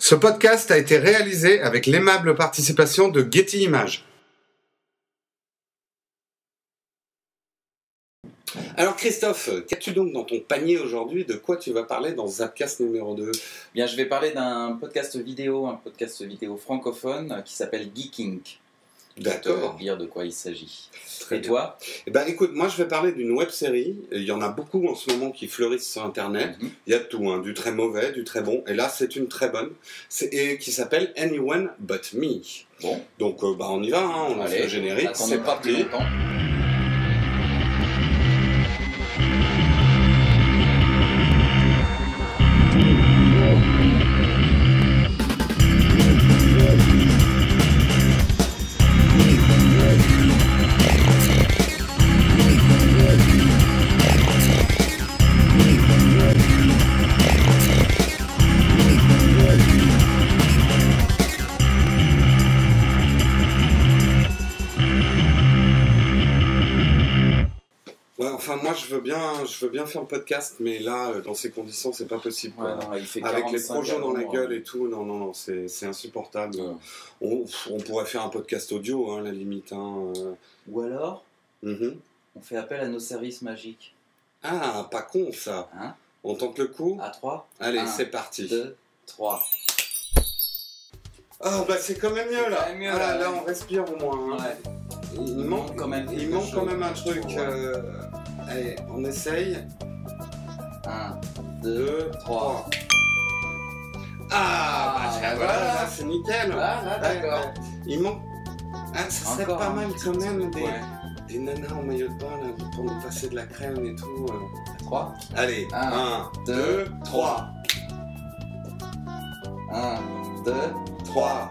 Ce podcast a été réalisé avec l'aimable participation de Getty Images. Alors Christophe, qu'as-tu donc dans ton panier aujourd'hui? De quoi tu vas parler dans Zapcast numéro 2? Bien, je vais parler d'un podcast vidéo francophone qui s'appelle Geeking. D'accord. Dire de quoi il s'agit. Très Et bien. toi? Eh ben, écoute, moi je vais parler d'une web-série. Il y en a beaucoup en ce moment qui fleurissent sur Internet. Il y a de tout, hein, du très mauvais, du très bon. Et là, c'est une très bonne. Et qui s'appelle Anyone But Me. Bon. Donc, on y va, hein, on lance le générique. C'est pas plus parti. longtemps. Ouais, enfin, moi je veux bien faire le podcast, mais là, dans ces conditions, c'est pas possible. Quoi. Ouais, non, il fait Avec les 45 projets dans la gallons, gueule et tout, non, c'est insupportable. Ouais. On pourrait faire un podcast audio, hein, à la limite. Hein. Ou alors, Mhm. on fait appel à nos services magiques. Ah, pas con ça. Hein? On tente le coup? À 3. Allez, 1, c'est parti. 2, 3. Ah, bah c'est quand même mieux là. quand même mieux, Ah, là, là, ouais. on respire au moins. Hein. Ouais. Il manque quand même quelque chose, un truc. ouais. Allez, on essaye. 1, 2, 2, 3. 3. Ah, bah Ah, voilà, voilà. là, c'est nickel. Ah, là, d'accord. Ouais. Il manque. Ah, ça serait Encore pas un mal petit quand truc, même ouais. des nanas en maillot de bain là, pour nous passer de la crème et tout. 3. Allez, 1, 2, 2, 3. 1, 2. 3.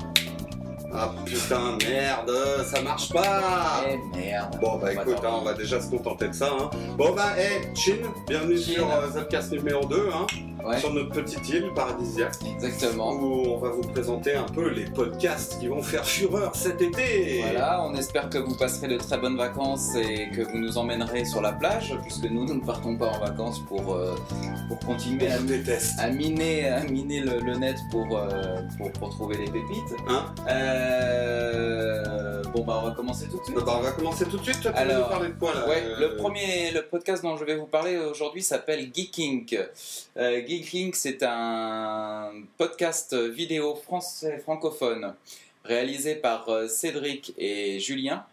Ah putain, merde, ça marche pas. Eh merde. Bon bah écoute, hein, on va déjà se contenter de ça. Hein. Bon bah, Chin, bienvenue Chin. sur Zapcast numéro 2, hein, Ouais, sur notre petite île paradisiaque, exactement. où on va vous présenter un peu les podcasts qui vont faire fureur cet été. Voilà, on espère que vous passerez de très bonnes vacances et que vous nous emmènerez sur la plage, puisque nous ne partons pas en vacances pour continuer On déteste. à miner le net pour trouver les pépites. Hein Bon bah on va commencer tout de suite. Bah, on va commencer tout de suite. Toi, tu veux Alors, nous parler de quoi là? Ouais, le podcast dont je vais vous parler aujourd'hui s'appelle Geeking. Geeking, c'est un podcast vidéo français francophone réalisé par Cédric et Julien.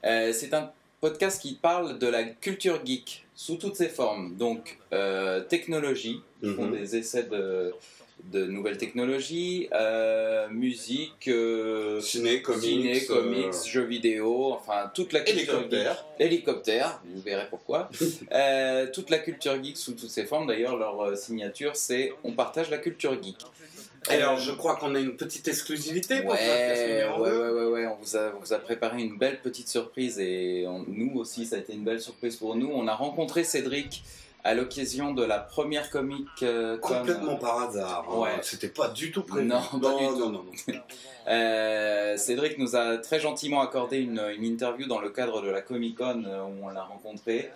C'est un podcast qui parle de la culture geek sous toutes ses formes. Donc, technologie, ils font des essais de nouvelles technologies, musique, Ciné, comics, jeux vidéo, enfin toute la culture hélicoptère. geek. Hélicoptère, vous verrez pourquoi. Toute la culture geek sous toutes ses formes. D'ailleurs, leur signature, c'est « On partage la culture geek ». Alors, je crois qu'on a une petite exclusivité pour Zapcast Ouais, numéro 2. ouais, on vous a préparé une belle petite surprise et nous aussi, ça a été une belle surprise pour nous. On a rencontré Cédric à l'occasion de la première Comic Con. Complètement par hasard. Hein. Ouais. C'était pas du tout prévu. Non, pas du tout. Non. Cédric nous a très gentiment accordé une interview dans le cadre de la Comic Con où on l'a rencontré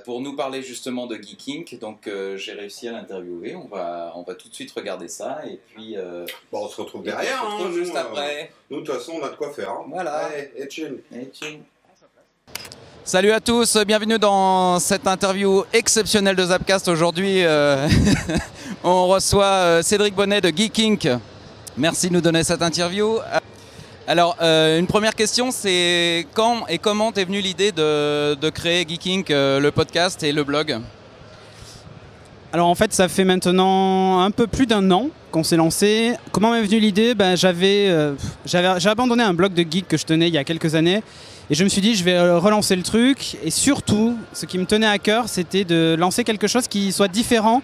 pour nous parler justement de Geeking. Donc j'ai réussi à l'interviewer. On va tout de suite regarder ça et puis Bon, on se retrouve on derrière. se retrouve Hein, juste nous, après. Nous, de toute façon, on a de quoi faire. Hein. Voilà. Allez, et Chin. Salut à tous, bienvenue dans cette interview exceptionnelle de Zapcast. Aujourd'hui, on reçoit Cédric Bonnet de Geeking. Merci de nous donner cette interview. Alors, une première question, c'est quand et comment t'es venue l'idée de créer Geeking, le podcast et le blog? Alors en fait, ça fait maintenant un peu plus d'un an qu'on s'est lancé. Comment m'est venue l'idée? J'ai abandonné un blog de geek que je tenais il y a quelques années et je me suis dit je vais relancer le truc. Et surtout, ce qui me tenait à cœur, c'était de lancer quelque chose qui soit différent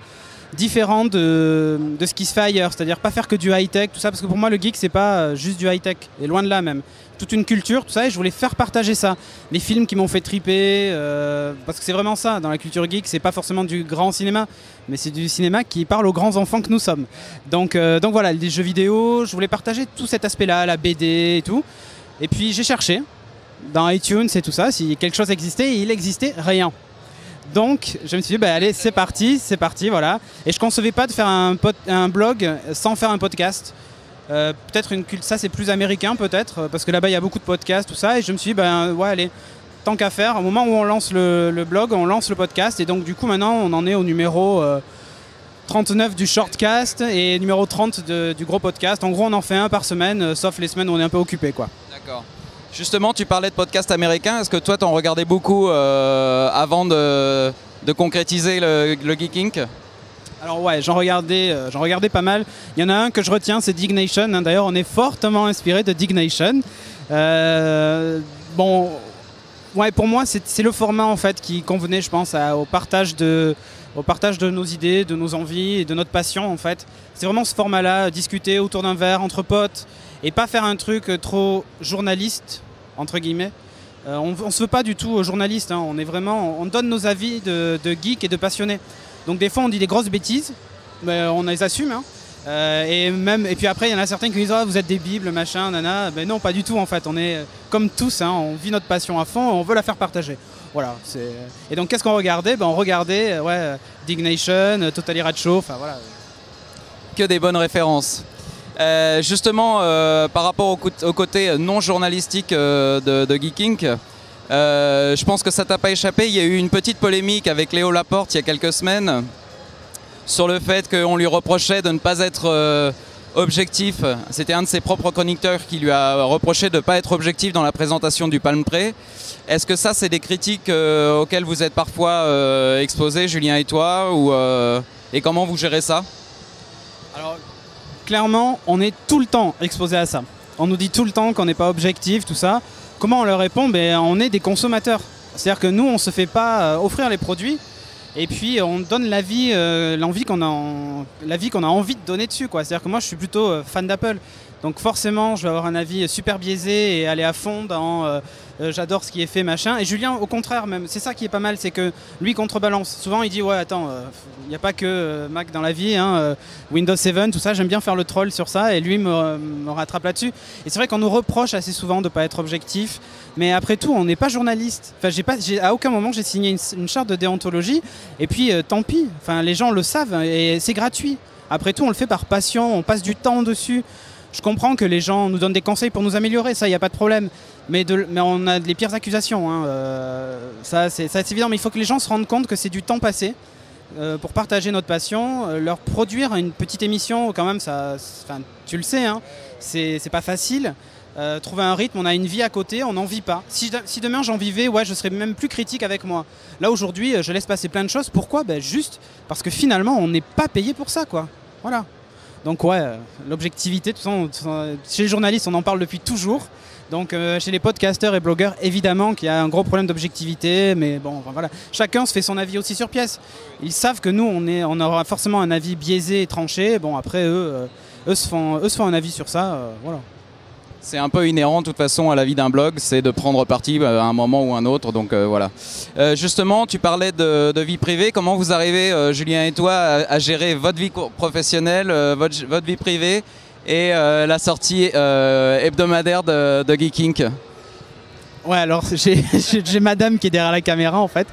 de ce qui se fait ailleurs. C'est-à-dire pas faire que du high-tech, tout ça, parce que pour moi le geek c'est pas juste du high-tech, et loin de là même. Toute une culture, tout ça, et je voulais faire partager ça. Les films qui m'ont fait triper, parce que c'est vraiment ça, dans la culture geek, c'est pas forcément du grand cinéma, mais c'est du cinéma qui parle aux grands enfants que nous sommes. Donc voilà, les jeux vidéo, je voulais partager tout cet aspect-là, la BD et tout. Et puis j'ai cherché, dans iTunes et tout ça, si quelque chose existait, et il existait rien. Donc je me suis dit, bah, allez, c'est parti, voilà. Et je concevais pas de faire un blog sans faire un podcast. Peut-être ça c'est plus américain peut-être, parce que là-bas il y a beaucoup de podcasts, tout ça. Et je me suis dit, bah, ouais, allez, tant qu'à faire, au moment où on lance le blog, on lance le podcast. Et donc du coup maintenant on en est au numéro 39 du shortcast et numéro 30 du gros podcast. En gros on en fait un par semaine, sauf les semaines où on est un peu occupé, quoi. D'accord. Justement, tu parlais de podcasts américains. Est-ce que toi, t'en regardais beaucoup avant de concrétiser le Geek Inc? Alors ouais, j'en regardais pas mal. Il y en a un que je retiens, c'est Dignation. D'ailleurs, on est fortement inspiré de Dignation. Bon, ouais, pour moi, c'est le format en fait qui convenait, je pense, au partage de nos idées, de nos envies et de notre passion en fait. C'est vraiment ce format-là, discuter autour d'un verre entre potes et pas faire un truc trop journaliste entre guillemets. On se veut pas du tout journaliste, hein. On donne nos avis de geeks et de passionnés. Donc des fois on dit des grosses bêtises, mais on les assume, hein. Et puis après il y en a certains qui disent oh, vous êtes des bibles, machin, nana. Ben non, pas du tout en fait. On est comme tous, hein. On vit notre passion à fond, on veut la faire partager. Voilà. Et donc qu'est-ce qu'on regardait? On regardait Dignation, Totally Rad Show, enfin voilà. Que des bonnes références. Justement, par rapport au côté non journalistique de Geek Inc, je pense que ça t'a pas échappé. Il y a eu une petite polémique avec Léo Laporte il y a quelques semaines sur le fait qu'on lui reprochait de ne pas être objectif. C'était un de ses propres chroniqueurs qui lui a reproché de ne pas être objectif dans la présentation du Palm Pre. Est-ce que ça, c'est des critiques auxquelles vous êtes parfois exposés, Julien et toi, et comment vous gérez ça? Alors, clairement, on est tout le temps exposé à ça. On nous dit tout le temps qu'on n'est pas objectif, tout ça. Comment on leur répond? On est des consommateurs. C'est-à-dire que nous, on ne se fait pas offrir les produits et puis on donne l'avis qu'on a envie de donner dessus, quoi. C'est-à-dire que moi, je suis plutôt fan d'Apple. Donc forcément, je vais avoir un avis super biaisé et aller à fond dans j'adore ce qui est fait, machin. Et Julien, au contraire, même, c'est ça qui est pas mal, c'est que lui contrebalance. Souvent, il dit ouais, attends, il n'y a pas que Mac dans la vie, hein, Windows 7, tout ça. J'aime bien faire le troll sur ça, et lui me rattrape là-dessus. Et c'est vrai qu'on nous reproche assez souvent de ne pas être objectif. Mais après tout, on n'est pas journaliste. Enfin, à aucun moment j'ai signé une charte de déontologie. Et puis, tant pis. Enfin, les gens le savent et c'est gratuit. Après tout, on le fait par passion. On passe du temps dessus. Je comprends que les gens nous donnent des conseils pour nous améliorer, ça, il n'y a pas de problème. Mais on a les pires accusations, hein. Ça, c'est évident, mais il faut que les gens se rendent compte que c'est du temps passé pour partager notre passion, leur produire une petite émission, quand même, tu le sais, hein, c'est pas facile. Trouver un rythme, on a une vie à côté, on n'en vit pas. Si demain j'en vivais, ouais, je serais même plus critique avec moi. Là, aujourd'hui, je laisse passer plein de choses. Pourquoi? Juste parce que finalement, on n'est pas payé pour ça, quoi. Voilà. Donc ouais, l'objectivité, tout ça, chez les journalistes, on en parle depuis toujours. Donc chez les podcasteurs et blogueurs, évidemment qu'il y a un gros problème d'objectivité, mais bon, voilà. Chacun se fait son avis aussi sur pièce. Ils savent que nous, on aura forcément un avis biaisé et tranché. Bon, après, eux se font un avis sur ça, voilà. C'est un peu inhérent de toute façon à la vie d'un blog, c'est de prendre parti à un moment ou un autre, donc voilà. Justement, tu parlais de vie privée, comment vous arrivez, Julien et toi, à gérer votre vie professionnelle, votre vie privée et la sortie hebdomadaire de Geek Inc? Ouais, alors j'ai madame qui est derrière la caméra en fait.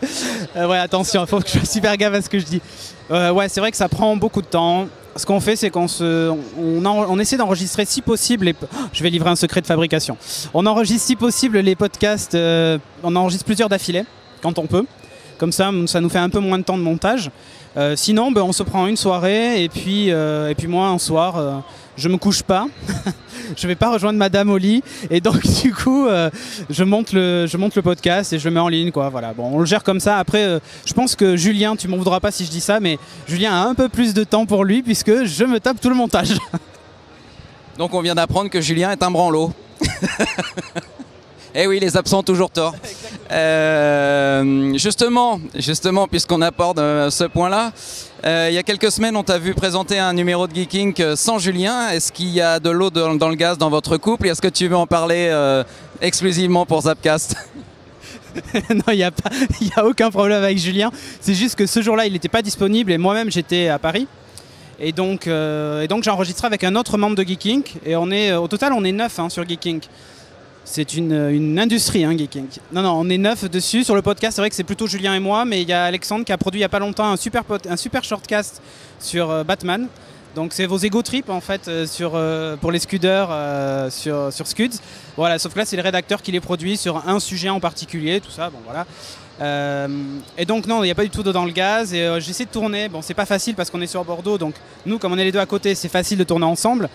Ouais, attention, il faut que je fasse super gaffe à ce que je dis. Ouais, c'est vrai que ça prend beaucoup de temps. Ce qu'on fait, c'est qu'on essaie d'enregistrer si possible je vais livrer un secret de fabrication. On enregistre si possible les podcasts, on enregistre plusieurs d'affilée, quand on peut. Comme ça nous fait un peu moins de temps de montage. Sinon, on se prend une soirée et puis moi, un soir, je me couche pas. Je vais pas rejoindre madame au lit. Et donc, du coup, je monte le podcast et je le mets en ligne, quoi. Voilà. Bon, on le gère comme ça. Après, je pense que Julien, tu m'en voudras pas si je dis ça, mais Julien a un peu plus de temps pour lui puisque je me tape tout le montage. Donc, on vient d'apprendre que Julien est un branlot. Eh oui, les absents ont toujours tort. Justement, puisqu'on aborde ce point-là, il y a quelques semaines, on t'a vu présenter un numéro de Geek Inc sans Julien. Est-ce qu'il y a de l'eau dans le gaz dans votre couple? Est-ce que tu veux en parler exclusivement pour Zapcast? Non, il n'y a aucun problème avec Julien. C'est juste que ce jour-là, il n'était pas disponible et moi-même, j'étais à Paris. Et donc j'ai enregistré avec un autre membre de Geek Inc. Et au total, on est 9 sur Geek Inc. C'est une industrie, hein, Geeking. Non, on est 9 dessus. Sur le podcast, c'est vrai que c'est plutôt Julien et moi, mais il y a Alexandre qui a produit il n'y a pas longtemps un super shortcast sur Batman. Donc c'est vos ego trips en fait pour les scuders sur Scuds. Voilà, sauf que là c'est le rédacteur qui les produit sur un sujet en particulier, tout ça, bon voilà. Et donc non, il n'y a pas du tout d'eau dans le gaz et j'essaie de tourner. Bon, c'est pas facile parce qu'on est sur Bordeaux, donc nous comme on est les deux à côté, c'est facile de tourner ensemble.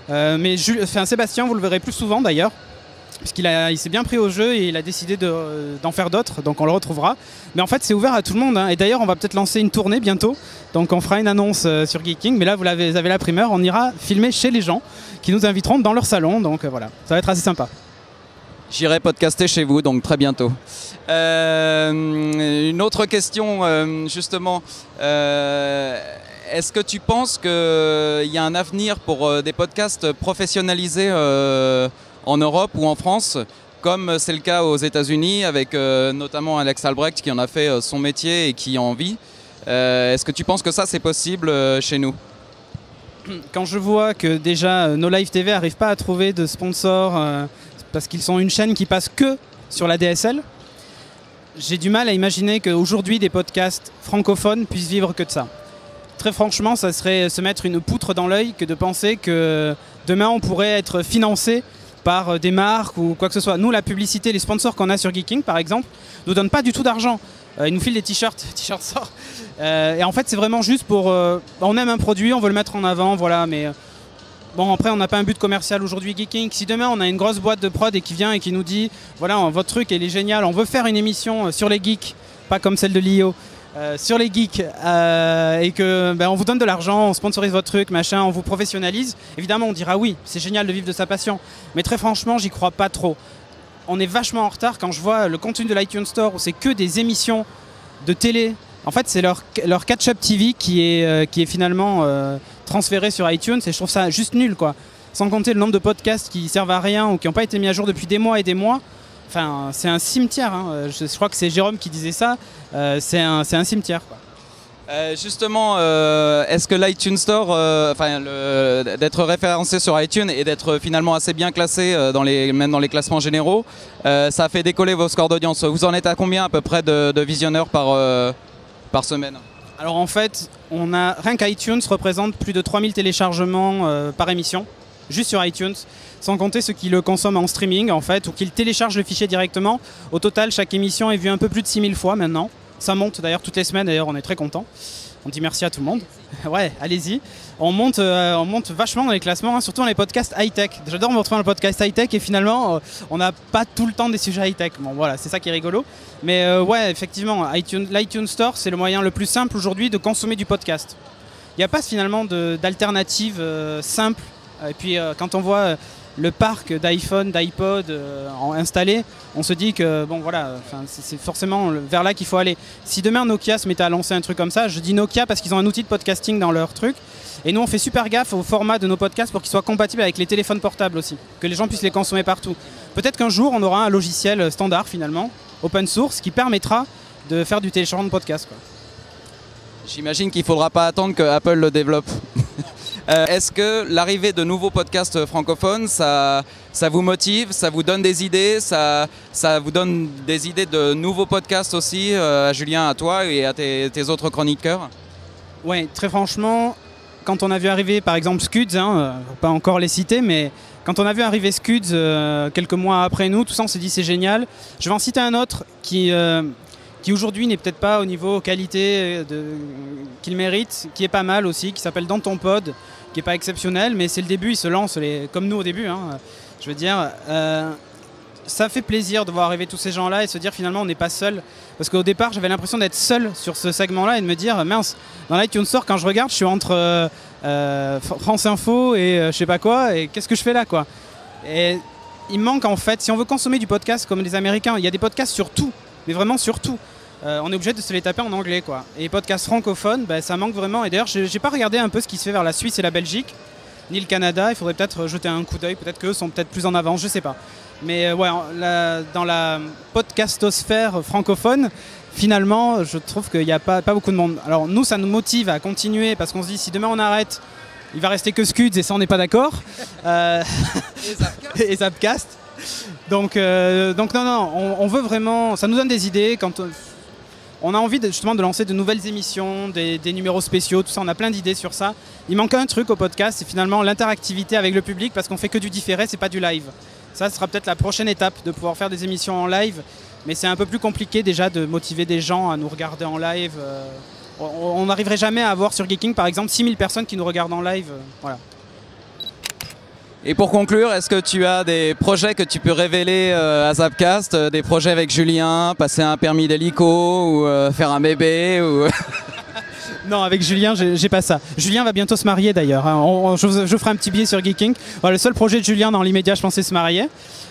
Mais Sébastien, vous le verrez plus souvent d'ailleurs. Puisqu'il s'est bien pris au jeu et il a décidé d'en faire d'autres, donc on le retrouvera. Mais en fait, c'est ouvert à tout le monde. Hein. Et d'ailleurs, on va peut-être lancer une tournée bientôt. Donc on fera une annonce sur Geeking. Mais là, vous avez la primeur. On ira filmer chez les gens qui nous inviteront dans leur salon. Donc voilà, ça va être assez sympa. J'irai podcaster chez vous, donc très bientôt. Une autre question, justement. Est-ce que tu penses qu'il y a un avenir pour des podcasts professionnalisés en Europe ou en France, comme c'est le cas aux États-Unis, avec notamment Alex Albrecht qui en a fait son métier et qui en vit. Est-ce que tu penses que ça c'est possible chez nous ? Quand je vois que déjà No Live TV n'arrive pas à trouver de sponsors parce qu'ils sont une chaîne qui passe que sur la DSL, j'ai du mal à imaginer qu'aujourd'hui des podcasts francophones puissent vivre que de ça. Très franchement, ça serait se mettre une poutre dans l'œil que de penser que demain on pourrait être financé par des marques ou quoi que ce soit. Nous, la publicité, les sponsors qu'on a sur Geeking, par exemple, ne nous donnent pas du tout d'argent. Ils nous filent des t-shirts sort. Et en fait, c'est vraiment juste pour... on aime un produit, on veut le mettre en avant, voilà, mais... Bon, après, on n'a pas un but commercial aujourd'hui, Geeking. Si demain, on a une grosse boîte de prod et qui vient et qui nous dit, voilà, votre truc, il est génial, on veut faire une émission sur les geeks, pas comme celle de Lio, sur les geeks, et que on vous donne de l'argent, on sponsorise votre truc, machin, on vous professionnalise, évidemment on dira oui, c'est génial de vivre de sa passion. Mais très franchement, j'y crois pas trop. On est vachement en retard quand je vois le contenu de l'iTunes Store où c'est que des émissions de télé. En fait, c'est leur catch-up TV qui est finalement transféré sur iTunes et je trouve ça juste nul, quoi. Sans compter le nombre de podcasts qui servent à rien ou qui n'ont pas été mis à jour depuis des mois et des mois. Enfin, c'est un cimetière, hein. Je crois que c'est Jérôme qui disait ça, c'est un cimetière, quoi. Justement, est-ce que l'iTunes Store, d'être référencé sur iTunes et d'être finalement assez bien classé même dans les classements généraux, ça a fait décoller vos scores d'audience. Vous en êtes à combien à peu près de visionneurs par semaine ? Alors en fait, rien qu'iTunes représente plus de 3000 téléchargements par émission, juste sur iTunes, sans compter ceux qui le consomment en streaming en fait, ou qui téléchargent le fichier directement. Au total, chaque émission est vue un peu plus de 6000 fois maintenant. Ça monte d'ailleurs toutes les semaines, d'ailleurs on est très content. On dit merci à tout le monde. Ouais, allez-y. On monte vachement dans les classements, hein, surtout dans les podcasts high-tech. J'adore me retrouver dans le podcast high-tech et finalement, on n'a pas tout le temps des sujets high-tech. Bon voilà, c'est ça qui est rigolo. Mais ouais, effectivement, l'iTunes Store, c'est le moyen le plus simple aujourd'hui de consommer du podcast. Il n'y a pas finalement d'alternative simple. Et puis quand on voit le parc d'iPhone, d'iPod installé, on se dit que bon voilà, c'est forcément vers là qu'il faut aller. Si demain Nokia se mettait à lancer un truc comme ça, je dis Nokia parce qu'ils ont un outil de podcasting dans leur truc, et nous on fait super gaffe au format de nos podcasts pour qu'ils soient compatibles avec les téléphones portables aussi, que les gens puissent les consommer partout. Peut-être qu'un jour on aura un logiciel standard finalement, open source, qui permettra de faire du téléchargement de podcasts, quoi. J'imagine qu'il ne faudra pas attendre que Apple le développe. Est-ce que l'arrivée de nouveaux podcasts francophones, ça vous motive, ça vous donne des idées, ça vous donne des idées de nouveaux podcasts aussi, à Julien, à toi et à tes autres chroniqueurs ? Oui, très franchement, quand on a vu arriver par exemple Scuds, pas encore les citer, mais quand on a vu arriver Scuds quelques mois après nous, tout ça on s'est dit c'est génial. Je vais en citer un autre qui aujourd'hui n'est peut-être pas au niveau qualité qu'il mérite, qui est pas mal aussi, qui s'appelle Dans ton pod, qui n'est pas exceptionnel, mais c'est le début, il se lance comme nous au début. Je veux dire, ça fait plaisir de voir arriver tous ces gens-là et se dire finalement on n'est pas seul. Parce qu'au départ, j'avais l'impression d'être seul sur ce segment-là et de me dire, mince, dans l'iTunes Store, quand je regarde, je suis entre France Info et je sais pas quoi, et qu'est-ce que je fais là, quoi. Et il manque en fait, si on veut consommer du podcast comme les Américains, il y a des podcasts sur tout, mais vraiment sur tout. On est obligé de se les taper en anglais, quoi. Et les podcasts francophones, ça manque vraiment. Et d'ailleurs, j'ai pas regardé un peu ce qui se fait vers la Suisse et la Belgique, ni le Canada. Il faudrait peut-être jeter un coup d'œil. Peut-être qu'eux sont peut-être plus en avance, je sais pas. Mais ouais, dans la podcastosphère francophone, finalement, je trouve qu'il n'y a pas beaucoup de monde. Alors nous, ça nous motive à continuer parce qu'on se dit si demain on arrête, il va rester que Scuds et ça on n'est pas d'accord. Et Zapcast. Donc non, on veut vraiment, ça nous donne des idées quand on a envie justement de lancer de nouvelles émissions, des numéros spéciaux, tout ça, on a plein d'idées sur ça. Il manque un truc au podcast, c'est finalement l'interactivité avec le public parce qu'on fait que du différé, c'est pas du live. Ça sera peut-être la prochaine étape de pouvoir faire des émissions en live, mais c'est un peu plus compliqué déjà de motiver des gens à nous regarder en live. On n'arriverait jamais à avoir sur Geeking par exemple 6000 personnes qui nous regardent en live. Voilà. Et pour conclure, est-ce que tu as des projets que tu peux révéler à Zapcast, des projets avec Julien, passer un permis d'hélico ou faire un bébé ou... Non, avec Julien, j'ai pas ça. Julien va bientôt se marier d'ailleurs. Hein. Je vous ferai un petit billet sur Geeking. Voilà, le seul projet de Julien dans l'immédiat, je pense, c'est se marier.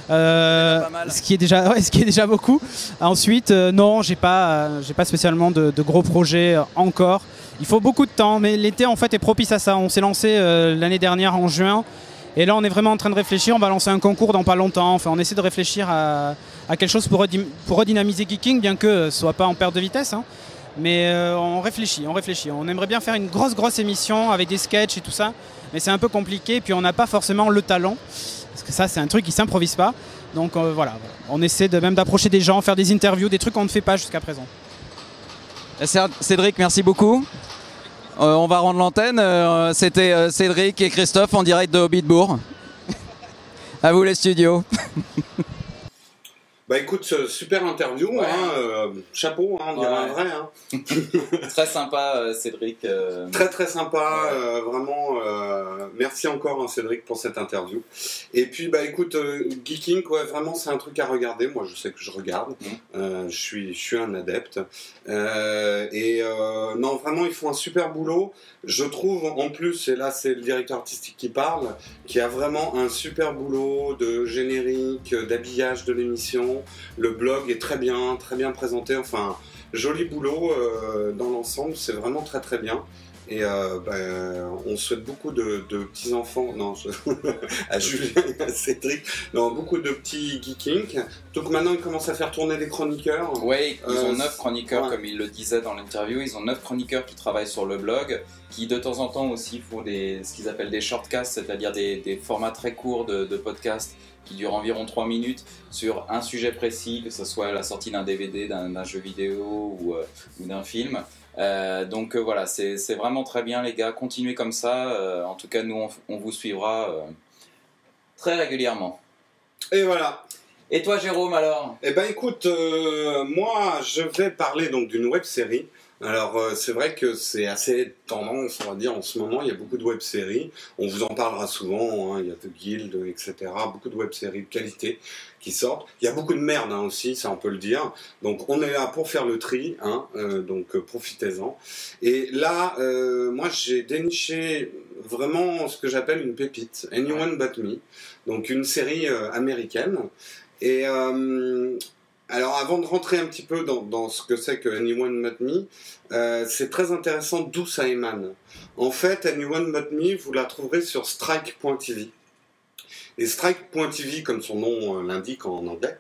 Ce qui est déjà beaucoup. Ensuite, non, j'ai pas spécialement de gros projets encore. Il faut beaucoup de temps, mais l'été en fait est propice à ça. On s'est lancé l'année dernière en juin. Et là, on est vraiment en train de réfléchir. On va lancer un concours dans pas longtemps. Enfin, on essaie de réfléchir à quelque chose pour redynamiser Geeking, bien que ce soit pas en perte de vitesse. Hein. Mais on réfléchit. On aimerait bien faire une grosse émission avec des sketchs et tout ça. Mais c'est un peu compliqué. Et puis, on n'a pas forcément le talent. Parce que ça, c'est un truc qui ne s'improvise pas. Donc, voilà. On essaie même d'approcher des gens, faire des interviews, des trucs qu'on ne fait pas jusqu'à présent. Cédric, merci beaucoup. On va rendre l'antenne. C'était Cédric et Christophe en direct de Hobbitbourg. À vous les studios. Bah écoute, super interview, ouais. Hein, chapeau, hein, on dirait un vrai. Hein. Très sympa Cédric. Très sympa, vraiment, merci encore hein, Cédric pour cette interview. Et puis bah écoute, Geeking, ouais, vraiment c'est un truc à regarder, moi je sais que je regarde, je suis un adepte. Non vraiment ils font un super boulot, je trouve en plus, et là c'est le directeur artistique qui parle, qui a vraiment un super boulot de générique, d'habillage de l'émission. Le blog est très bien présenté, enfin joli boulot dans l'ensemble, c'est vraiment très bien. Et on souhaite beaucoup de petits-enfants, à Julien et à Cédric, beaucoup de petits geeking. Donc maintenant ils commencent à faire tourner des chroniqueurs. Oui, ils ont 9 chroniqueurs, comme il le disait dans l'interview, ils ont 9 chroniqueurs qui travaillent sur le blog, qui de temps en temps aussi font ce qu'ils appellent des shortcasts, c'est-à-dire des formats très courts de podcasts qui durent environ 3 minutes sur un sujet précis, que ce soit la sortie d'un DVD, d'un jeu vidéo ou d'un film. Donc voilà, c'est vraiment très bien les gars, continuez comme ça, en tout cas nous on vous suivra très régulièrement. Et voilà. Et toi Jérôme alors? Eh ben écoute, moi je vais parler donc d'une web série. Alors c'est vrai que c'est assez tendance, on va dire, en ce moment, il y a beaucoup de web-séries, on vous en parlera souvent, hein, il y a The Guild, etc., beaucoup de web-séries de qualité qui sortent, il y a beaucoup de merde hein, aussi, ça on peut le dire, donc on est là pour faire le tri, hein, donc profitez-en. Et là, moi j'ai déniché vraiment ce que j'appelle une pépite, Anyone But Me, donc une série américaine, et... alors avant de rentrer un petit peu dans ce que c'est que Anyone But Me, c'est très intéressant d'où ça émane. En fait, Anyone But Me, vous la trouverez sur Strike.tv. Et Strike.tv, comme son nom l'indique en anglais,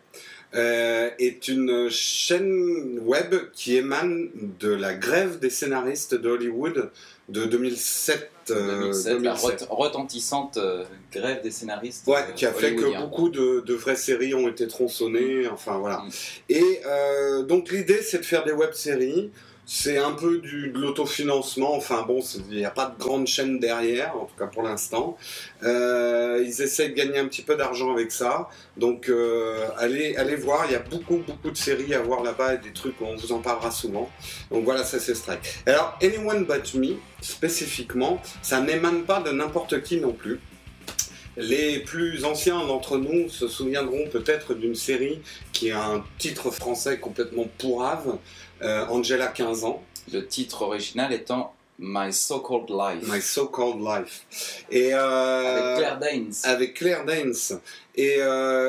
est une chaîne web qui émane de la grève des scénaristes de Hollywood de 2007. 2007. La retentissante grève des scénaristes. Ouais, qui a fait que beaucoup de vraies séries ont été tronçonnées, enfin voilà. Et donc l'idée c'est de faire des web-séries. C'est un peu de l'autofinancement, enfin bon, il n'y a pas de grande chaîne derrière, en tout cas pour l'instant. Ils essaient de gagner un petit peu d'argent avec ça, donc allez voir, il y a beaucoup de séries à voir là-bas et des trucs, on vous en parlera souvent. Donc voilà, ça c'est Strike. Alors, Anyone But Me, spécifiquement, ça n'émane pas de n'importe qui non plus. Les plus anciens d'entre nous se souviendront peut-être d'une série qui a un titre français complètement pourrave, Angela 15 ans. Le titre original étant My So-Called Life. My So-Called Life. Et, avec Claire Danes. Avec Claire Danes. Et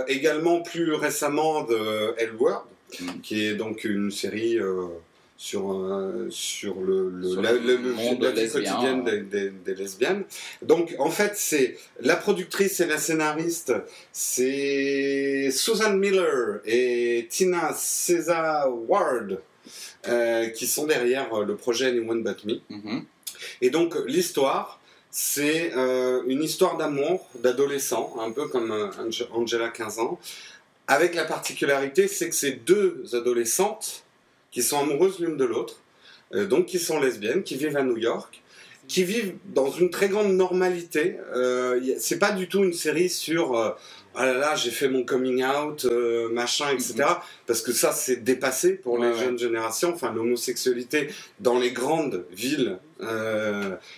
également plus récemment de L Word, qui est donc une série... sur la vie quotidienne des lesbiennes. Donc en fait c'est la productrice et la scénariste, c'est Susan Miller et Tina Cesa Ward qui sont derrière le projet Anyone But Me. Et donc l'histoire, c'est une histoire d'amour d'adolescent, un peu comme Angela 15 ans, avec la particularité, c'est que c'est deux adolescentes qui sont amoureuses l'une de l'autre, donc qui sont lesbiennes, qui vivent à New York, qui vivent dans une très grande normalité. C'est pas du tout une série sur ah là là, j'ai fait mon coming out, machin, etc. Parce que ça, c'est dépassé pour les jeunes générations. Enfin, l'homosexualité dans les grandes villes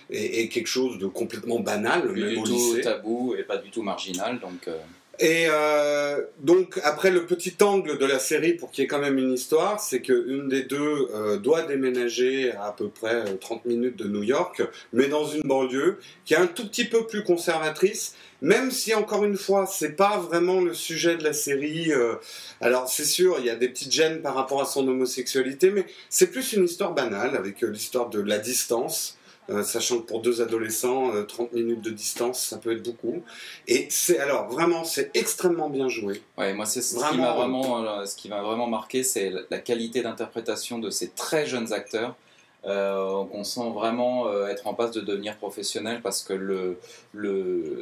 est quelque chose de complètement banal, Plus même du au tout lycée. tabou et pas du tout marginal, donc... Et donc après le petit angle de la série pour qu'il y ait quand même une histoire, c'est qu'une des deux doit déménager à peu près 30 minutes de New York, mais dans une banlieue qui est un tout petit peu plus conservatrice, même si encore une fois c'est pas vraiment le sujet de la série. Alors c'est sûr il y a des petites gênes par rapport à son homosexualité, mais c'est plus une histoire banale avec l'histoire de la distance. Sachant que pour deux adolescents, 30 minutes de distance, ça peut être beaucoup. Et c'est alors vraiment, c'est extrêmement bien joué. Ouais, moi c'est ce qui m'a vraiment marqué, c'est la qualité d'interprétation de ces très jeunes acteurs. On sent vraiment être en passe de devenir professionnel parce que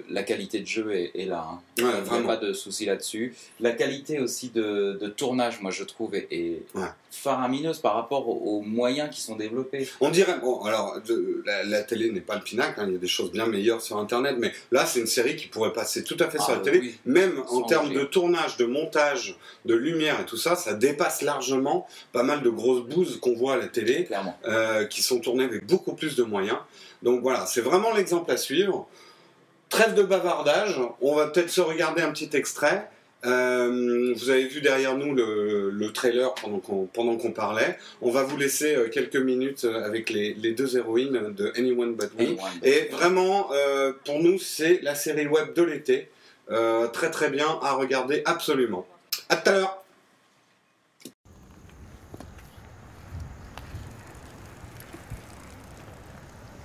la qualité de jeu est là. Hein. Ouais, il n'y a pas de souci là-dessus. La qualité aussi de tournage, moi je trouve, est faramineuse par rapport aux moyens qui sont développés. On dirait, bon, alors la télé n'est pas le pinacle, hein, il y a des choses bien meilleures sur Internet, mais là c'est une série qui pourrait passer tout à fait sur la télé, oui. même en Sans termes danger. de tournage, de montage, de lumière et tout ça, ça dépasse largement pas mal de grosses bouses qu'on voit à la télé. Clairement. Qui sont tournés avec beaucoup plus de moyens. Donc voilà, c'est vraiment l'exemple à suivre. Trêve de bavardage, on va peut-être se regarder un petit extrait. Vous avez vu derrière nous le trailer pendant qu'on parlait. On va vous laisser quelques minutes avec les deux héroïnes de Anyone But Me. Et vraiment, pour nous, c'est la série web de l'été. Très très bien à regarder, absolument. À tout à l'heure.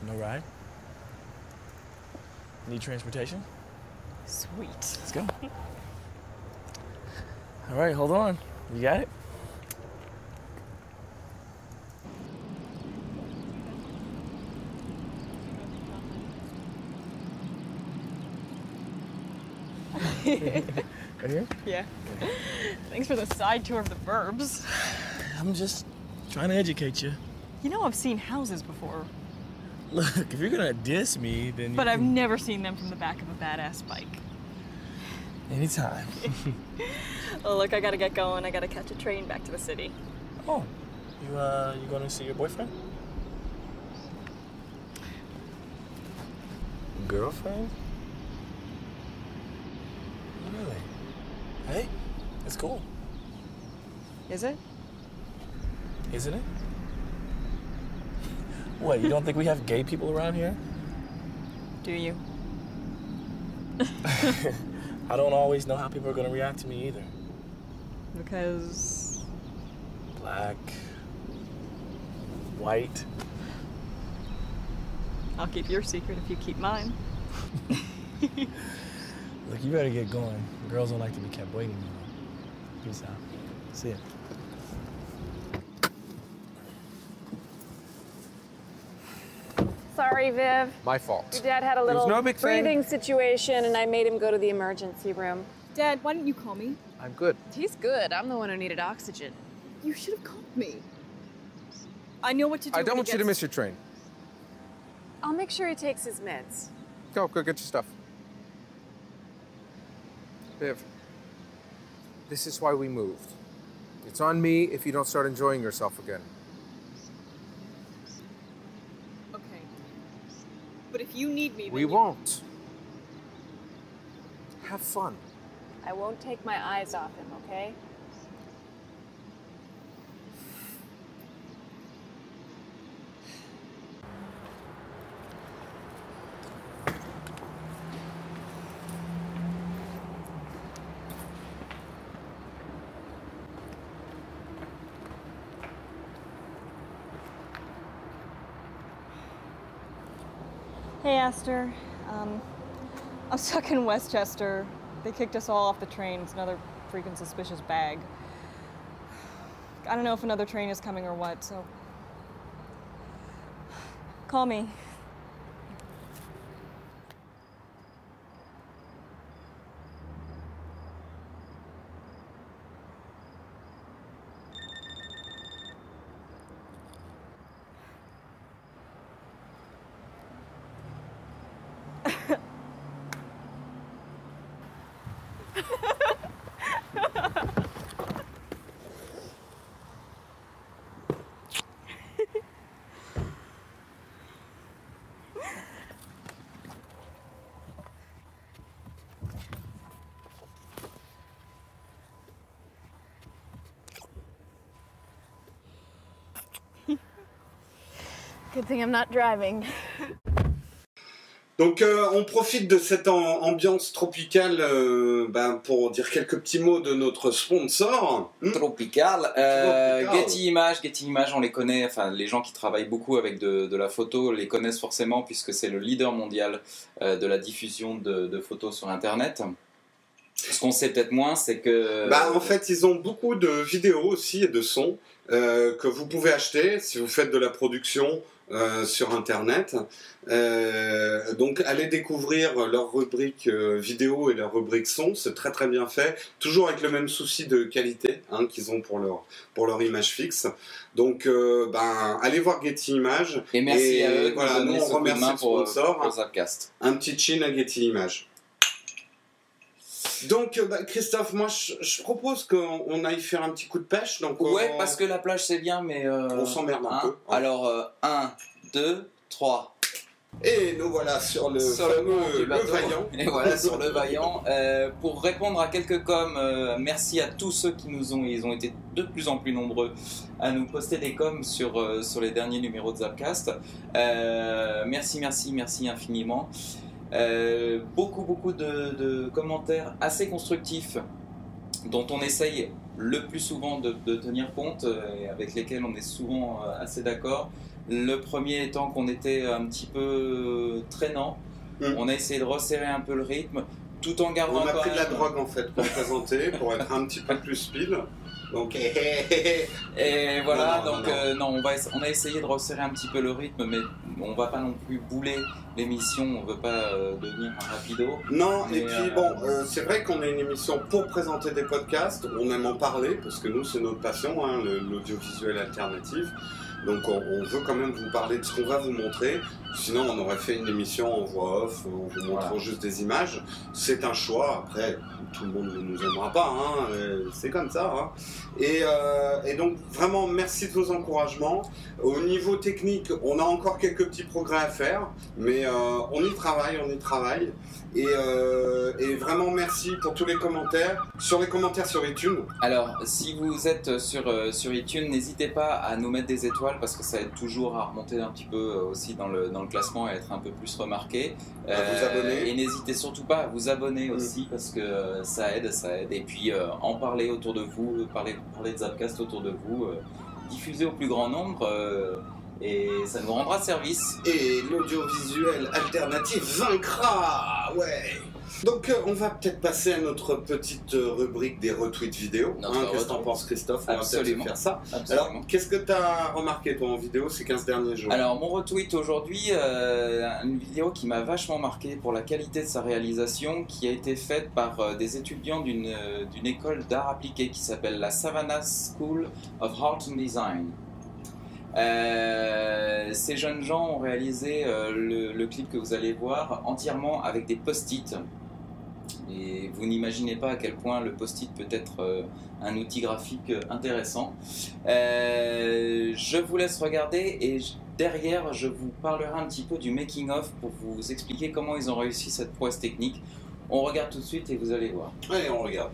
No ride? Need transportation? Sweet. Let's go. All right, hold on. You got it? Right here? Yeah. Thanks for the side tour of the burbs. I'm just trying to educate you. You know I've seen houses before, Look, if you're gonna diss me, then but you I've can... never seen them from the back of a badass bike. Anytime. Oh, look, I gotta get going. I gotta catch a train back to the city. Oh, you going to see your boyfriend? Girlfriend? Really? Hey, it's cool, Is it? isn't it? What, you don't think we have gay people around here? Do you? I don't always know how people are gonna react to me either. Because... Black, white. I'll keep your secret if you keep mine. Look, you better get going. Girls don't like to be kept waiting. Peace out. See ya. Sorry, Viv. My fault. Your dad had a It was little no big thing. breathing situation, and I made him go to the emergency room. Dad, why didn't you call me? I'm good. He's good. I'm the one who needed oxygen. You should have called me. I know what to do. I don't when want he you to gets- miss your train. I'll make sure he takes his meds. Go get your stuff. Viv, this is why we moved. It's on me if you don't start enjoying yourself again. Okay. But if you need me, then We you- won't. Have fun. I won't take my eyes off him, okay? Hey, Esther. I'm stuck in Westchester. They kicked us all off the train. It's another freaking suspicious bag. I don't know if another train is coming or what, so... Call me. Good thing I'm not driving. Donc on profite de cette ambiance tropicale pour dire quelques petits mots de notre sponsor. Tropical. Getty Images, on les connaît, enfin les gens qui travaillent beaucoup avec de la photo les connaissent forcément puisque c'est le leader mondial de la diffusion de photos sur Internet. Ce qu'on sait peut-être moins, c'est que... En fait, ils ont beaucoup de vidéos aussi et de sons que vous pouvez acheter si vous faites de la production sur Internet. Donc, allez découvrir leur rubrique vidéo et leur rubrique son. C'est très très bien fait. Toujours avec le même souci de qualité qu'ils ont pour leur image fixe. Donc, allez voir Getty Images. Et merci à eux de voilà, nous donner on ce coup de remercie main le sponsor. pour Zapcast. Un petit chin à Getty Images. Donc, Christophe, moi je propose qu'on aille faire un petit coup de pêche. Donc, ouais, parce que la plage c'est bien, mais. On s'emmerde un peu. Alors, 1, 2, 3. Et nous voilà sur le Vaillant. Et voilà, sur le Vaillant. Pour répondre à quelques coms, merci à tous ceux qui ils ont été de plus en plus nombreux à nous poster des coms sur les derniers numéros de Zapcast. Merci infiniment. Beaucoup de commentaires assez constructifs dont on essaye le plus souvent de tenir compte et avec lesquels on est souvent assez d'accord. Le premier étant qu'on était un petit peu traînant. On a essayé de resserrer un peu le rythme tout en gardant. On a pris de la drogue en fait pour présenter, pour être un petit peu plus speed. Donc, et voilà, on a essayé de resserrer un petit peu le rythme, mais on va pas non plus bouler l'émission, on veut pas devenir un rapido. Non, et puis c'est vrai qu'on a une émission pour présenter des podcasts, on aime en parler, parce que nous c'est notre passion, l'audiovisuel alternatif. Donc on veut quand même vous parler de ce qu'on va vous montrer. Sinon on aurait fait une émission en voix off, en vous montrant juste des images. C'est un choix, après tout le monde ne nous aimera pas, c'est comme ça. Et donc vraiment merci de vos encouragements. Au niveau technique, on a encore quelques petits progrès à faire, mais on y travaille. Et vraiment merci pour tous les commentaires. Sur les commentaires sur iTunes. Alors si vous êtes sur iTunes, n'hésitez pas à nous mettre des étoiles parce que ça aide toujours à remonter un petit peu aussi dans le classement et être un peu plus remarqué. À vous abonner. Et n'hésitez surtout pas à vous abonner aussi parce que ça aide. Et puis en parler autour de vous, parler de Zapcast autour de vous, diffuser au plus grand nombre. Et ça nous rendra service. Et l'audiovisuel alternatif vaincra. Ouais. Donc on va peut-être passer à notre petite rubrique des retweets vidéo. Qu'est-ce que t'en penses, Christophe? On va peut-être faire ça. Absolument. Alors, qu'est-ce que t'as remarqué toi en vidéo ces 15 derniers jours? Alors mon retweet aujourd'hui, une vidéo qui m'a vachement marqué pour la qualité de sa réalisation, qui a été faite par des étudiants d'une école d'art appliqué qui s'appelle la Savannah School of Art and Design. Ces jeunes gens ont réalisé le clip que vous allez voir entièrement avec des post-it. Et vous n'imaginez pas à quel point le post-it peut être un outil graphique intéressant. Je vous laisse regarder et derrière je vous parlerai un petit peu du making-of pour vous expliquer comment ils ont réussi cette prouesse technique. On regarde tout de suite et vous allez voir. Allez, on regarde.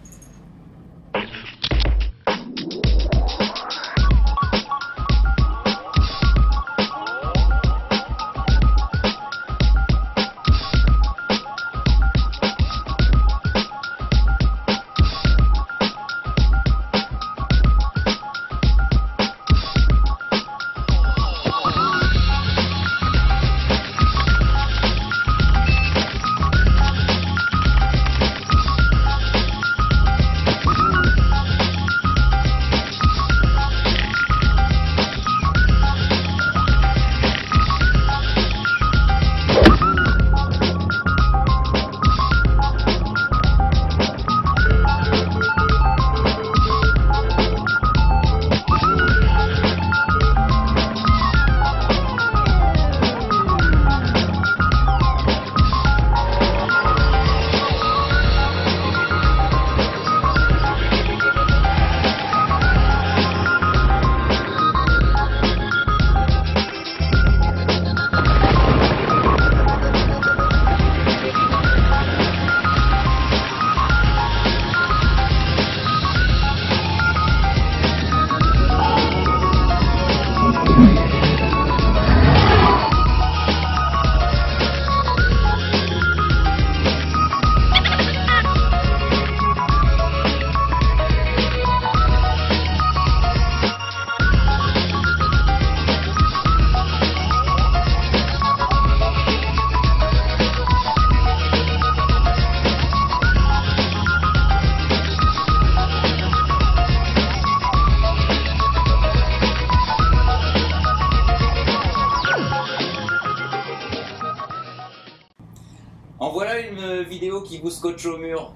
qui vous scotche au mur.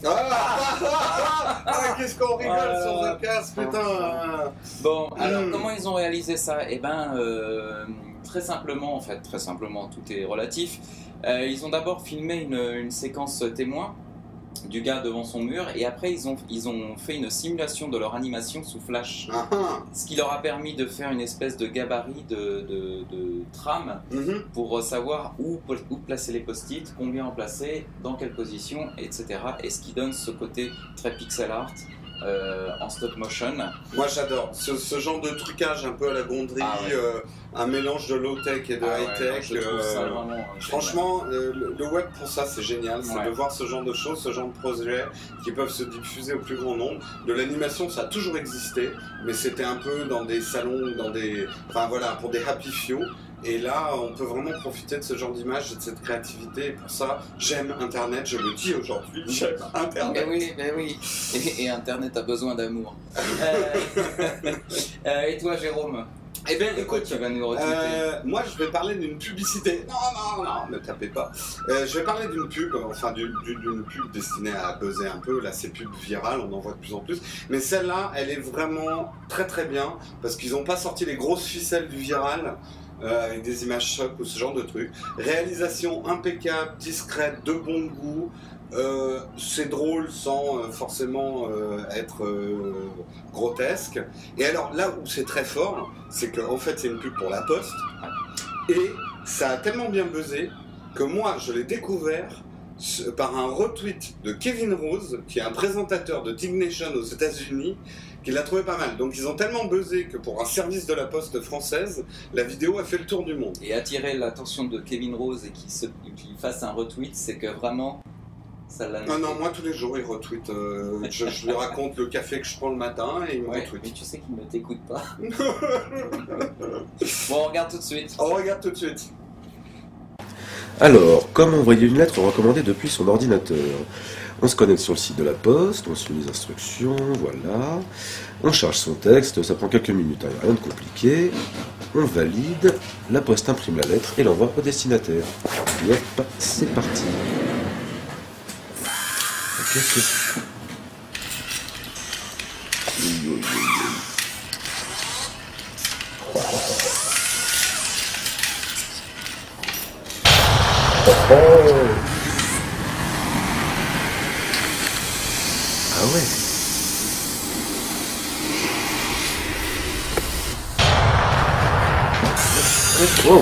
Qu'est-ce qu'on rigole sur Zapcast, putain. Bon, alors comment ils ont réalisé ça? Eh ben, très simplement, en fait, très simplement, tout est relatif. Ils ont d'abord filmé une séquence témoin du gars devant son mur, et après ils ont fait une simulation de leur animation sous Flash, ce qui leur a permis de faire une espèce de gabarit de trame pour savoir où placer les post-it, combien en placer, dans quelle position, etc. Et ce qui donne ce côté très pixel art en stop motion. Moi j'adore ce genre de trucage un peu à la Gondry, un mélange de low-tech et de high-tech. Je trouve ça vraiment franchement, le web pour ça c'est génial, c'est de voir ce genre de choses, ce genre de projets qui peuvent se diffuser au plus grand nombre. De l'animation ça a toujours existé, mais c'était un peu dans des salons, pour des happy few. Et là, on peut vraiment profiter de ce genre d'image et de cette créativité. Et pour ça, j'aime Internet, je le dis aujourd'hui, j'aime Internet. Mais oui. Et Internet a besoin d'amour. Et toi, Jérôme? Eh bien, écoute, tu vas nous retweeter. moi je vais parler d'une publicité. Non, ne tapez pas. Je vais parler d'une pub, d'une pub destinée à buzzer un peu. Là, c'est pub virale, on en voit de plus en plus. Mais celle-là, elle est vraiment très très bien parce qu'ils n'ont pas sorti les grosses ficelles du viral. Avec des images choc ou ce genre de trucs. Réalisation impeccable, discrète, de bon goût. C'est drôle sans forcément être grotesque. Et alors là où c'est très fort, c'est qu'en fait c'est une pub pour la Poste. Et ça a tellement bien buzzé que moi je l'ai découvert par un retweet de Kevin Rose, qui est un présentateur de Dignation aux États-Unis, qui l'a trouvé pas mal. Donc ils ont tellement buzzé que pour un service de la Poste française, la vidéo a fait le tour du monde. Et attirer l'attention de Kevin Rose et qu'il fasse un retweet, c'est que vraiment ça l'a... Non, moi tous les jours il retweet. Je lui raconte le café que je prends le matin et il me retweet. Mais tu sais qu'il ne t'écoute pas. Bon, on regarde tout de suite. On regarde tout de suite. Alors, comment envoyer une lettre recommandée depuis son ordinateur? On se connecte sur le site de la Poste, on suit les instructions, voilà. On charge son texte, ça prend quelques minutes, rien de compliqué. On valide, la Poste imprime la lettre et l'envoie au destinataire. Yep, c'est parti. Qu'est-ce que c'est? Ah ouais. Wow. Wow.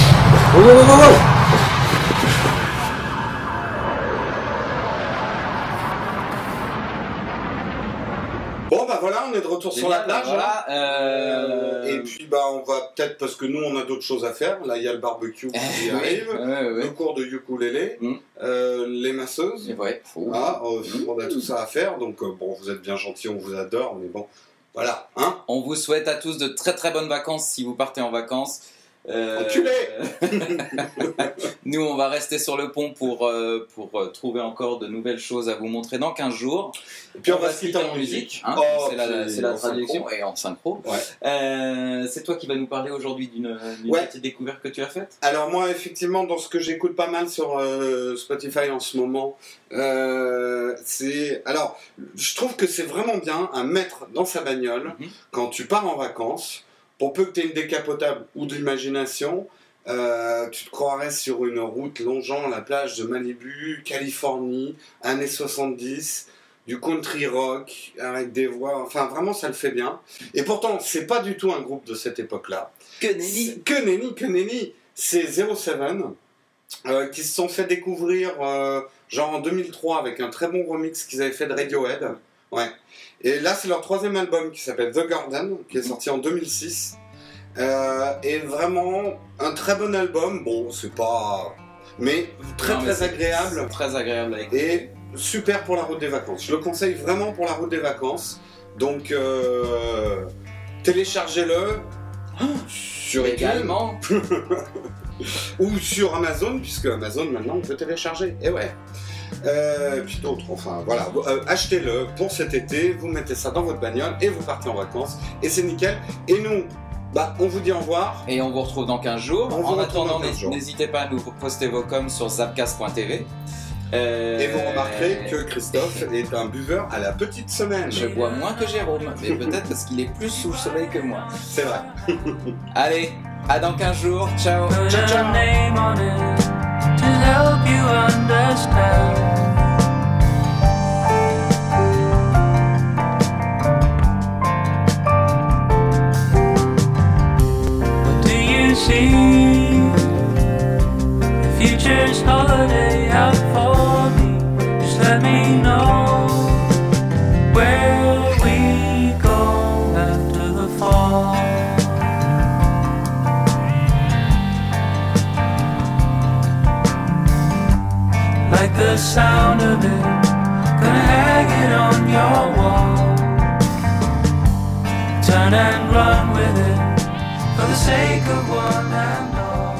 Bon bah voilà, on est de retour sur la plage. Voilà, Et puis bah on va peut-être, parce que nous on a d'autres choses à faire. Là il y a le barbecue qui arrive, le cours de ukulélé, les masseuses. On a tout ça à faire. Donc bon, vous êtes bien gentils, on vous adore, mais bon, voilà. Hein, on vous souhaite à tous de très très bonnes vacances si vous partez en vacances. Enculé. Nous on va rester sur le pont pour trouver encore de nouvelles choses à vous montrer dans 15 jours. Et puis on va se quitter en musique, hein, c'est la traduction, et en synchro. C'est toi qui vas nous parler aujourd'hui d'une petite découverte que tu as faite. Alors moi effectivement, dans ce que j'écoute pas mal sur Spotify en ce moment, alors je trouve que c'est vraiment bien à mettre dans sa bagnole quand tu pars en vacances. Pour peu que tu aies une décapotable ou de l'imagination, tu te croirais sur une route longeant la plage de Malibu, Californie, années 70, du country rock, avec des voix, enfin vraiment ça le fait bien. Et pourtant, c'est pas du tout un groupe de cette époque-là. Que nenni, c'est 07, qui se sont fait découvrir genre en 2003 avec un très bon remix qu'ils avaient fait de Radiohead. Ouais. Et là, c'est leur troisième album qui s'appelle The Garden, qui est sorti en 2006. Et vraiment, un très bon album. Bon, c'est pas... Mais très agréable. Très agréable à écouter. Et super pour la route des vacances. Je le conseille vraiment pour la route des vacances. Donc, téléchargez-le. Sur également. Ou sur Amazon, puisque Amazon, maintenant, on peut télécharger. Et ouais. Puis d'autres, enfin voilà, achetez-le pour cet été, vous mettez ça dans votre bagnole et vous partez en vacances et c'est nickel. Et nous, bah on vous dit au revoir. Et on vous retrouve dans 15 jours. En attendant, n'hésitez pas à nous poster vos coms sur zapcast.tv. Et vous remarquerez que Christophe est un buveur à la petite semaine. Je bois moins que Jérôme, mais peut-être parce qu'il est plus sous le soleil que moi. C'est vrai. Allez, à dans 15 jours, ciao. Ciao, ciao. The future's holiday out for me. Just let me know where we go after the fall. Like the sound of it, gonna hang it on your wall. Turn and run with it for the sake of one and all.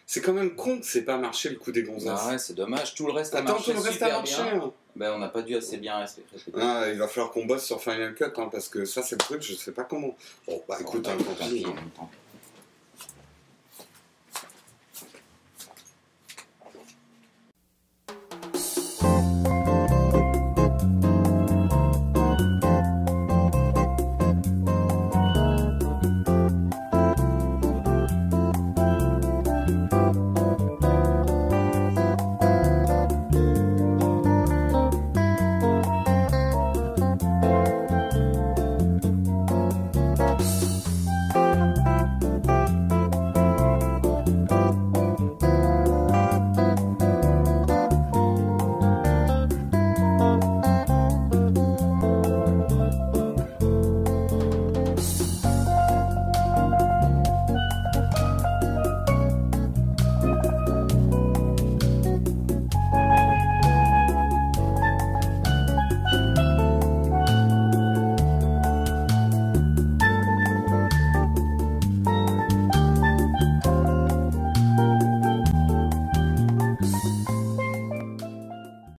C'est quand même con que c'est pas marché le coup des gonzesses. Ah ouais, c'est dommage. Tout le reste a Attends, marché tout le reste a super marché. bien. Hein. Ben, on n'a pas dû assez bien répéter. Ah, il va falloir qu'on bosse sur Final Cut, hein, parce que ça c'est le truc, je sais pas comment. Bon, bah écoute, Bon, hein, tant pis. tant pis.